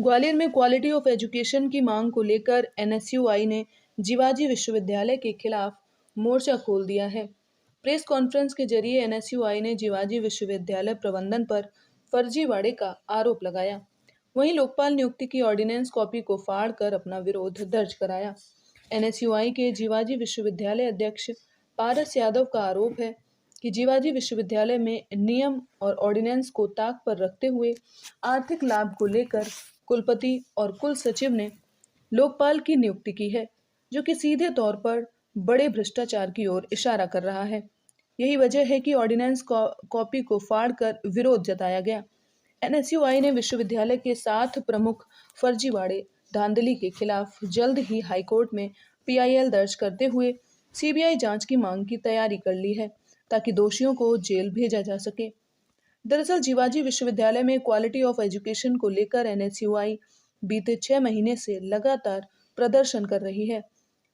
ग्वालियर में quality of education की मांग को लेकर एनएसयूआई ने जीवाजी विश्वविद्यालय के खिलाफ मोर्चा खोल दिया है। प्रेस कॉन्फ्रेंस के जरिए एनएसयूआई ने जीवाजी विश्वविद्यालय प्रबंधन पर फर्जीवाड़े का आरोप लगाया। वहीं लोकपाल नियुक्ति की ऑर्डिनेंस कॉपी को फाड़कर अपना विरोध दर्ज कराया। एनएसयूआई के जीवाजी विश्वविद्यालय अध्यक्ष पारस यादव का आरोप है कि जीवाजी विश्वविद्यालय में नियम और ऑर्डिनेंस को ताक पर रखते हुए आर्थिक लाभ को लेकर कुलपति और कुल सचिव ने लोकपाल की नियुक्ति की है, जो कि सीधे तौर पर बड़े भ्रष्टाचार की ओर इशारा कर रहा है। यही वजह है कि ऑर्डिनेंस कॉपी को फाड़कर विरोध जताया गया। एनएसयूआई ने विश्वविद्यालय के 7 प्रमुख फर्जीवाड़े धांधली के खिलाफ जल्द ही हाईकोर्ट में पीआईएल दर्ज करते हुए सीबीआई जांच की मांग की तैयारी कर ली है, ताकि दोषियों को जेल भेजा जा सके। दरअसल जीवाजी विश्वविद्यालय में क्वालिटी ऑफ एजुकेशन को लेकर एनएसयूआई बीते 6 महीने से लगातार प्रदर्शन कर रही है।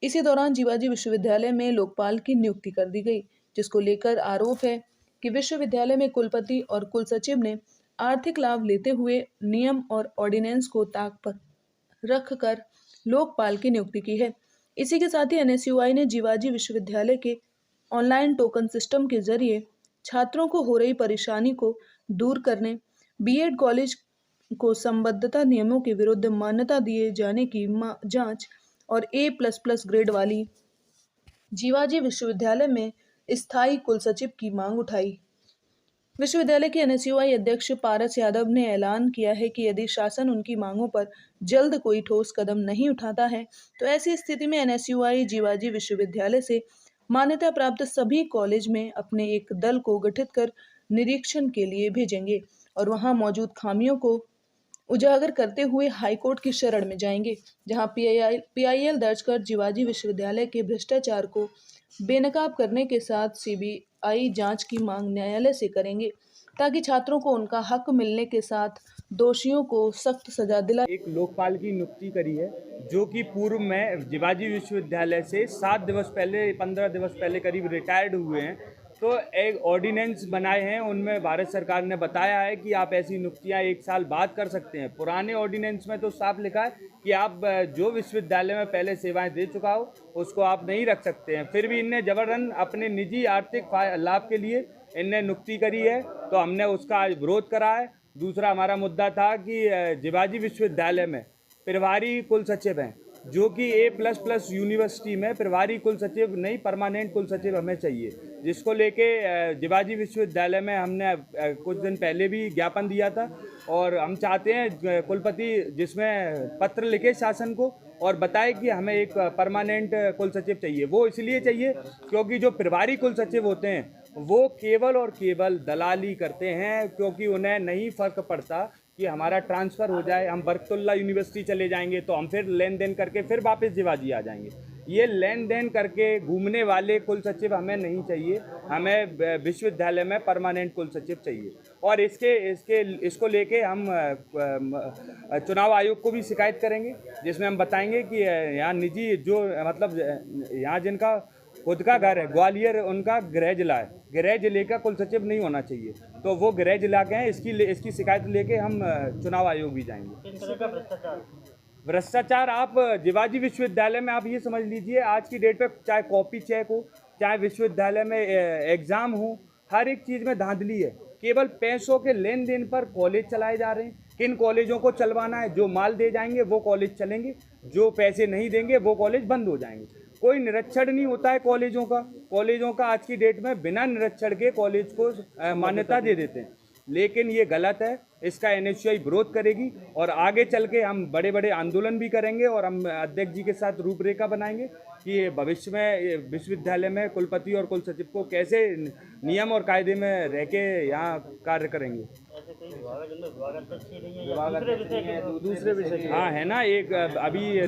इसी दौरान जीवाजी विश्वविद्यालय में लोकपाल की नियुक्ति कर दी गई, जिसको लेकर आरोप है कि विश्वविद्यालय में कुलपति और कुल सचिव ने आर्थिक लाभ लेते हुए नियम और ऑर्डिनेंस को ताक पर रखकर लोकपाल की नियुक्ति की है। इसी के साथ ही एनएसयूआई ने जीवाजी विश्वविद्यालय के ऑनलाइन टोकन सिस्टम के जरिए छात्रों को हो रही परेशानी को दूर करने, बीएड कॉलेज को संबद्धता नियमों के विरुद्ध मान्यता दिए जाने की जांच और A++ ग्रेड वाली जीवाजी विश्वविद्यालय में स्थायी कुलसचिव की मांग उठाई। विश्वविद्यालय के एनएसयूआई अध्यक्ष पारस यादव ने ऐलान किया है कि यदि शासन उनकी मांगों पर जल्द कोई ठोस कदम नहीं उठाता है, तो ऐसी स्थिति में एनएसयूआई जीवाजी विश्वविद्यालय से मान्यता प्राप्त सभी कॉलेज में अपने एक दल को गठित कर निरीक्षण के लिए भेजेंगे और वहां मौजूद खामियों को उजागर करते हुए हाईकोर्ट की शरण में जाएंगे, जहां पीआईएल दर्ज कर जीवाजी विश्वविद्यालय के भ्रष्टाचार को बेनकाब करने के साथ सीबीआई जांच की मांग न्यायालय से करेंगे, ताकि छात्रों को उनका हक मिलने के साथ दोषियों को सख्त सजा दिला। एक लोकपाल की नियुक्ति करी है, जो कि पूर्व में जीवाजी विश्वविद्यालय से 7 दिवस पहले 15 दिवस पहले करीब रिटायर्ड हुए हैं। तो एक ऑर्डिनेंस बनाए हैं, उनमें भारत सरकार ने बताया है कि आप ऐसी नियुक्तियां 1 साल बाद कर सकते हैं। पुराने ऑर्डिनेंस में तो साफ लिखा है कि आप जो विश्वविद्यालय में पहले सेवाएं दे चुका हो उसको आप नहीं रख सकते हैं। फिर भी इनने जबरन अपने निजी आर्थिक लाभ के लिए इनने नियुक्ति करी है, तो हमने उसका आज विरोध करा है। दूसरा हमारा मुद्दा था कि जीवाजी विश्वविद्यालय में प्रभारी कुल सचिव हैं, जो कि A++ यूनिवर्सिटी में प्रभारी कुल सचिव नहीं, परमानेंट कुल सचिव हमें चाहिए, जिसको लेके जीवाजी विश्वविद्यालय में हमने कुछ दिन पहले भी ज्ञापन दिया था। और हम चाहते हैं कुलपति जिसमें पत्र लिखे शासन को और बताए कि हमें एक परमानेंट कुल सचिव चाहिए। वो इसलिए चाहिए क्योंकि जो प्रभारी कुल सचिव होते हैं वो केवल और केवल दलाली करते हैं, क्योंकि उन्हें नहीं फ़र्क पड़ता कि हमारा ट्रांसफ़र हो जाए, हम बरकतुल्लाह यूनिवर्सिटी चले जाएंगे तो हम फिर लेन देन करके फिर वापस जीवाजी आ जाएंगे। ये लेन देन करके घूमने वाले कुल सचिव हमें नहीं चाहिए। हमें विश्वविद्यालय में परमानेंट कुल सचिव चाहिए। और इसको लेके हम चुनाव आयोग को भी शिकायत करेंगे, जिसमें हम बताएंगे कि यहाँ निजी जो मतलब यहाँ जिनका खुद का घर है ग्वालियर, उनका गृह जिला है, गृह जिले का कुल सचिव नहीं होना चाहिए, तो वो गृह जिला के हैं। इसकी शिकायत लेके हम चुनाव आयोग भी जाएंगे। भ्रष्टाचार आप जीवाजी विश्वविद्यालय में आप ये समझ लीजिए, आज की डेट पे चाहे कॉपी चेक हो, चाहे विश्वविद्यालय में एग्ज़ाम हो, हर एक चीज़ में धांधली है। केवल पैसों के लेन देन पर कॉलेज चलाए जा रहे हैं। किन कॉलेजों को चलवाना है, जो माल दे जाएंगे वो कॉलेज चलेंगे, जो पैसे नहीं देंगे वो कॉलेज बंद हो जाएंगे। कोई निरीक्षण नहीं होता है कॉलेजों का आज की डेट में बिना निरीक्षण के कॉलेज को मान्यता दे देते हैं, लेकिन ये गलत है। इसका एनएसयूआई विरोध करेगी और आगे चल के हम बड़े बड़े आंदोलन भी करेंगे और हम अध्यक्ष जी के साथ रूपरेखा बनाएंगे कि भविष्य में विश्वविद्यालय में कुलपति और कुल सचिव को कैसे नियम और कायदे में रह के यहाँ कार्य करेंगे। दूसरे विषय हाँ है ना, एक अभी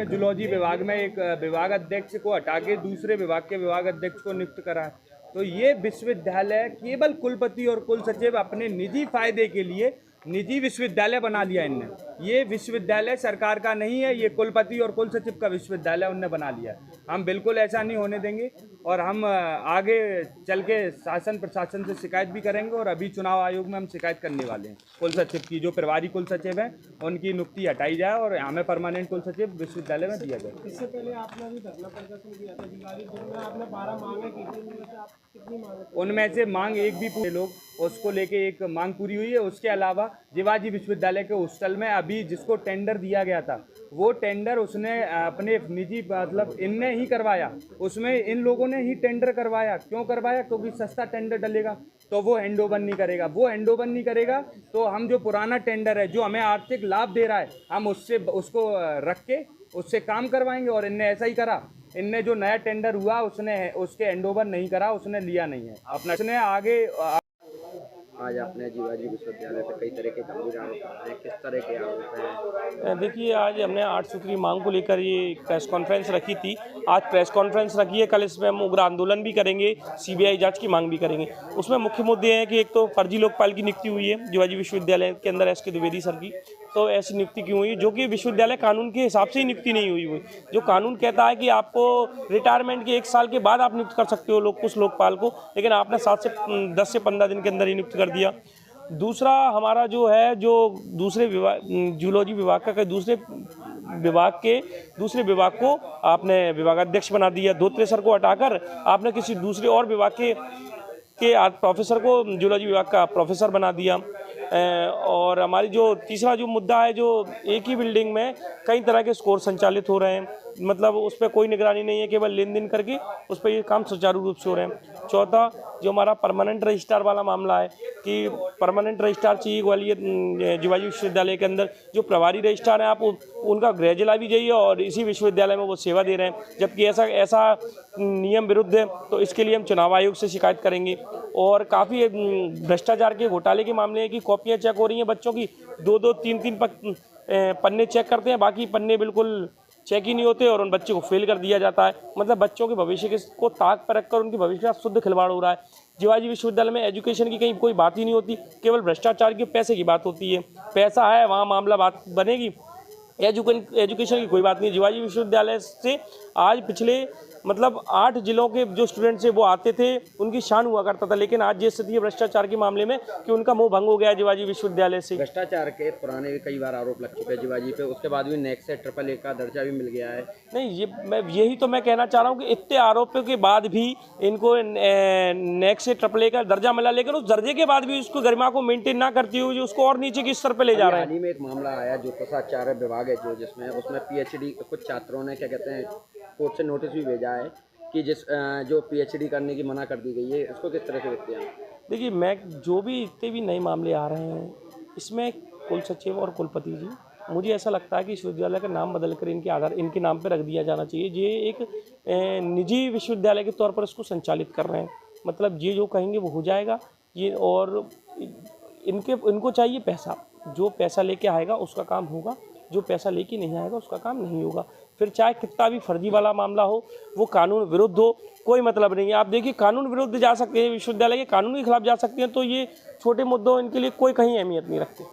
जूलॉजी विभाग में एक विभाग अध्यक्ष को हटा के दूसरे विभाग के विभाग अध्यक्ष को नियुक्त करा है। तो ये विश्वविद्यालय केवल कुलपति और कुल सचिव अपने निजी फायदे के लिए निजी विश्वविद्यालय बना लिया इनने। ये विश्वविद्यालय सरकार का नहीं है, ये कुलपति और कुल सचिव का विश्वविद्यालय उनने बना लिया है। हम बिल्कुल ऐसा नहीं होने देंगे और हम आगे चल के शासन प्रशासन से शिकायत भी करेंगे और अभी चुनाव आयोग में हम शिकायत करने वाले हैं। कुल सचिव की, जो प्रभारी कुल सचिव हैं उनकी नियुक्ति हटाई जाए और हमें परमानेंट कुल सचिव विश्वविद्यालय में दिया जाए। इससे पहले आपने भी धरना प्रदर्शन किया था जिवाजी, जिनमें आपने 12 मांगे की थी, उनमें से आप कितनी मांगे? उनमें से मांग एक भी पूरे लोग उसको लेके एक मांग पूरी हुई है। उसके अलावा जिवाजी विश्वविद्यालय के हॉस्टल में अभी जिसको टेंडर दिया गया था, वो टेंडर उसने अपने निजी मतलब इनने ही करवाया, उसमें इन लोगों ने ही टेंडर करवाया। क्यों करवाया? क्योंकि सस्ता टेंडर डलेगा तो वो हैंड ओवर नहीं करेगा। वो हैंड ओवर नहीं करेगा तो हम जो पुराना टेंडर है, जो हमें आर्थिक लाभ दे रहा है, हम उसको रख के उससे काम करवाएंगे। और इनने ऐसा ही करा। इनने जो नया टेंडर हुआ उसके हैंड ओवर नहीं करा, उसने लिया नहीं है अपना। उसने आगे आज आपने जिवाजी विश्वविद्यालय पे कई तरह के गंभीर आरोप हैं, किस तरह के आरोप हैं? देखिए, आज हमने 8 सूत्री मांग को लेकर ये प्रेस कॉन्फ्रेंस रखी थी। आज प्रेस कॉन्फ्रेंस रखी है, कल इसमें हम उग्र आंदोलन भी करेंगे, सीबीआई जांच की मांग भी करेंगे। उसमें मुख्य मुद्दे हैं कि एक तो फर्जी लोकपाल की नियुक्ति हुई है जिवाजी विश्वविद्यालय के अंदर एस के द्विवेदी सर की। तो ऐसी नियुक्ति क्यों हुई, जो कि विश्वविद्यालय कानून के हिसाब से ही नियुक्ति नहीं हुई। जो कानून कहता है कि आपको रिटायरमेंट के 1 साल के बाद आप नियुक्त कर सकते हो कुछ लोकपाल को, लेकिन आपने 10 से 15 दिन के अंदर ही नियुक्त कर दिया। दूसरा हमारा जो है, जो दूसरे विभाग, जूलॉजी विभाग का दूसरे विभाग को आपने विभागाध्यक्ष बना दिया। धोत्रे सर को हटाकर आपने किसी दूसरे और विभाग के प्रोफेसर को जूलॉजी विभाग का प्रोफेसर बना दिया। और हमारी जो तीसरा जो मुद्दा है, जो एक ही बिल्डिंग में कई तरह के स्कोर संचालित हो रहे हैं, मतलब उस पर कोई निगरानी नहीं है, केवल लेन देन करके उस पर ये काम सुचारू रूप से हो रहे हैं। चौथा जो हमारा परमानेंट रजिस्ट्रार वाला मामला है कि परमानेंट रजिस्ट्रार चाहिए ग्वालियर जिवाजी विश्वविद्यालय के अंदर। जो प्रभारी रजिस्ट्रार हैं, आप उनका गृह जिला भी जाइए और इसी विश्वविद्यालय में वो सेवा दे रहे हैं, जबकि ऐसा नियम विरुद्ध है। तो इसके लिए हम चुनाव आयोग से शिकायत करेंगे। और काफ़ी भ्रष्टाचार के घोटाले के मामले हैं कि कॉपियाँ चेक हो रही हैं बच्चों की, 2-2 3-3 पन्ने चेक करते हैं, बाकी पन्ने बिल्कुल चेक ही नहीं होते और उन बच्चे को फेल कर दिया जाता है। मतलब बच्चों के भविष्य को ताक पर रखकर उनके भविष्य का शुद्ध खिलवाड़ हो रहा है। जिवाजी विश्वविद्यालय में एजुकेशन की कहीं कोई बात ही नहीं होती, केवल भ्रष्टाचार के पैसे की बात होती है। पैसा है वहाँ मामला बात बनेगी, एजुकेशन की कोई बात नहीं। जिवाजी विश्वविद्यालय से आज पिछले 8 जिलों के जो स्टूडेंट्स हैं वो आते थे, उनकी शान हुआ करता था। लेकिन आज ये स्थिति है भ्रष्टाचार के मामले में कि उनका मुंह भंग हो गया जिवाजी विश्वविद्यालय से। भ्रष्टाचार के पुराने भी कई बार आरोप लग चुके हैं जिवाजी पे, उसके बाद भी नेक्स्ट से AAA का दर्जा भी मिल गया है। नहीं, यही तो मैं कहना चाह रहा हूँ कि इतने आरोपों के बाद भी इनको नेक्स्ट से AAA का दर्जा मिला, लेकिन उस दर्जे के बाद भी उसको गरिमा को मेंटेन ना करती हुई उसको और नीचे की स्तर पर ले जा रहे हैं। हाल ही में एक मामला आया जो प्रसाचार्य विभाग है, जो जिसमें उसमें PhD कुछ छात्रों ने क्या कहते हैं कोर्ट से नोटिस भी भेजा है कि जो PhD करने की मना कर दी गई है, इसको किस तरह से देखते हैं? देखिए, मैं जो भी इतने भी नए मामले आ रहे हैं, इसमें कुल सचिव और कुलपति जी, मुझे ऐसा लगता है कि इस विश्वविद्यालय का नाम बदलकर इनके नाम पर रख दिया जाना चाहिए। ये एक निजी विश्वविद्यालय के तौर पर इसको संचालित कर रहे हैं। मतलब ये जो कहेंगे वो हो जाएगा। ये और इनको चाहिए पैसा, जो पैसा लेके आएगा उसका काम होगा, जो पैसा लेके नहीं आएगा उसका काम नहीं होगा। फिर चाहे कितना भी फर्जी वाला मामला हो, वो कानून विरुद्ध हो, कोई मतलब नहीं है। आप देखिए, कानून विरुद्ध जा सकते हैं, विश्वविद्यालय के कानून के खिलाफ जा सकते हैं, तो ये छोटे मुद्दों इनके लिए कोई कहीं अहमियत नहीं रखते।